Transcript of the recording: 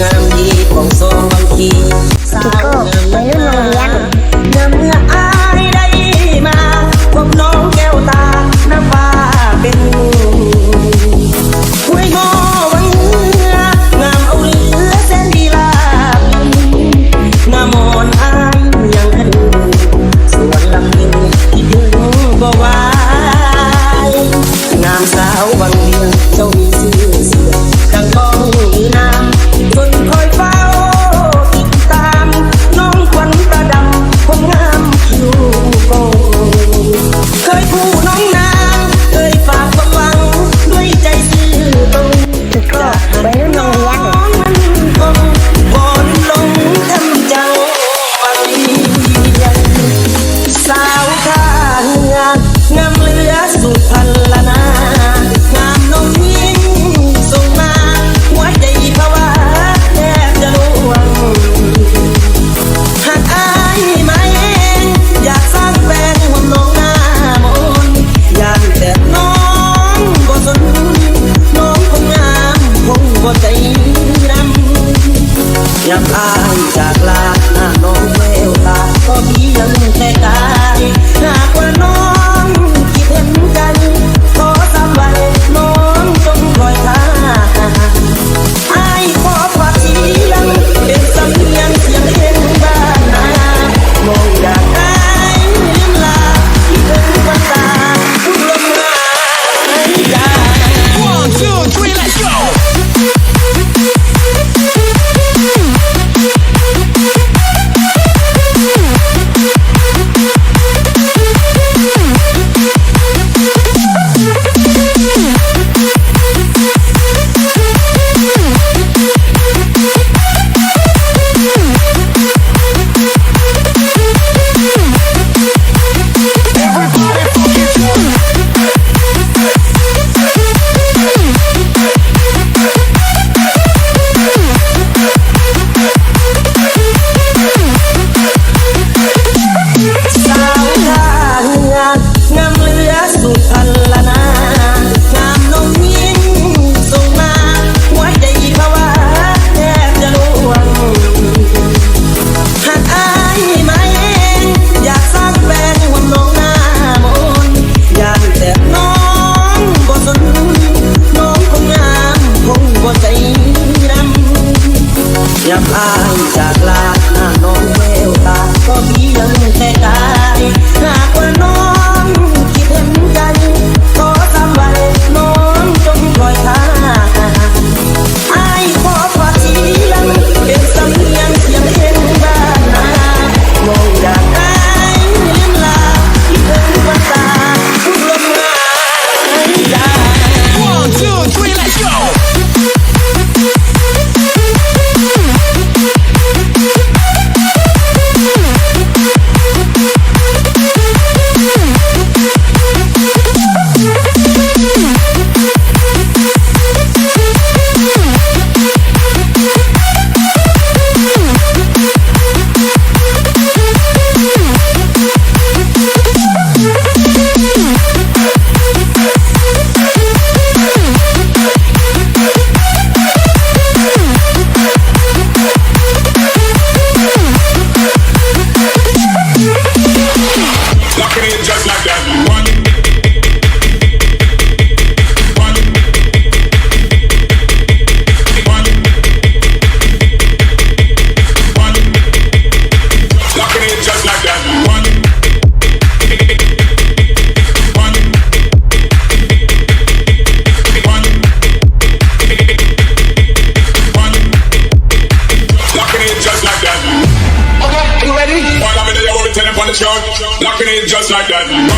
งามดีของโซบางทีสาวงามวัยรุ่นโรงเรียนเมื่ออายได้มาพบน้องแก้วตาน้ำฟ้าเป็นห้วยงอวังเงางามเอาเหลือแสนดีลาหน้ามอนอายยังกระดูส่วนลำยืนที่ถึงบ่ไหวงามสาววังเวียงเจ้ามีชื่อเสียงดังก้องยืนน้ำจนคอยเฝ้าติดตามน้องควันตาดำคนงามผิวโกเคยผู้น้องนางเคยฝากความหวังด้วยใจซื่อตรงจากวัยรุ่นโรงเรียนมันคงบนลงทำเจ้าวังเวียงสาวท่าเรืองามเหลือสุดพันละนางามนมยิ่งส่งมาหัวใจภาวะแทบจะล่วงหากอายมาเองอยากสร้างแฟนห่วงน้องหน้ามนอยากแต่น้องบ่สนน้องคงงามคงบ่ใจดำยามอายจากลาหน้าน้องแววตาก็เพียงแต่กายหากว่าน้องคิดเห็นกันขอสามวันน้องจงคอยท่าอายขอฝากเสียงเป็นสำเนียงเสียงเพลงบ้านนามองอยากอายลืมลาที่ถึงวันตาทุกลมหายใจ One, two, three, let's go! สาวท่าเรืองามเหลือสุดพันละนางามนมยิ่งส่งมาหัวใจภาวะแทบจะล่วงหากอายมาเองอยากสร้างแฟนห่วงน้องหน้ามนอยากแต่น้องบ่สนน้องคงงามคงบ่ใจดำยามอายจากลาหน้าน้องแววตาก็เพียงแต่กายหากว่าน้องคิดเห็นกันขอสามวันน้องจงคอยท่าอายขอฝากเสียงเป็นสำเนียงเสียงเพลงบ้านนามองอยากอายลืมลาที่ถึงวันตาทุกลมหายใจ One, two, three, let's go! 'Cause like that.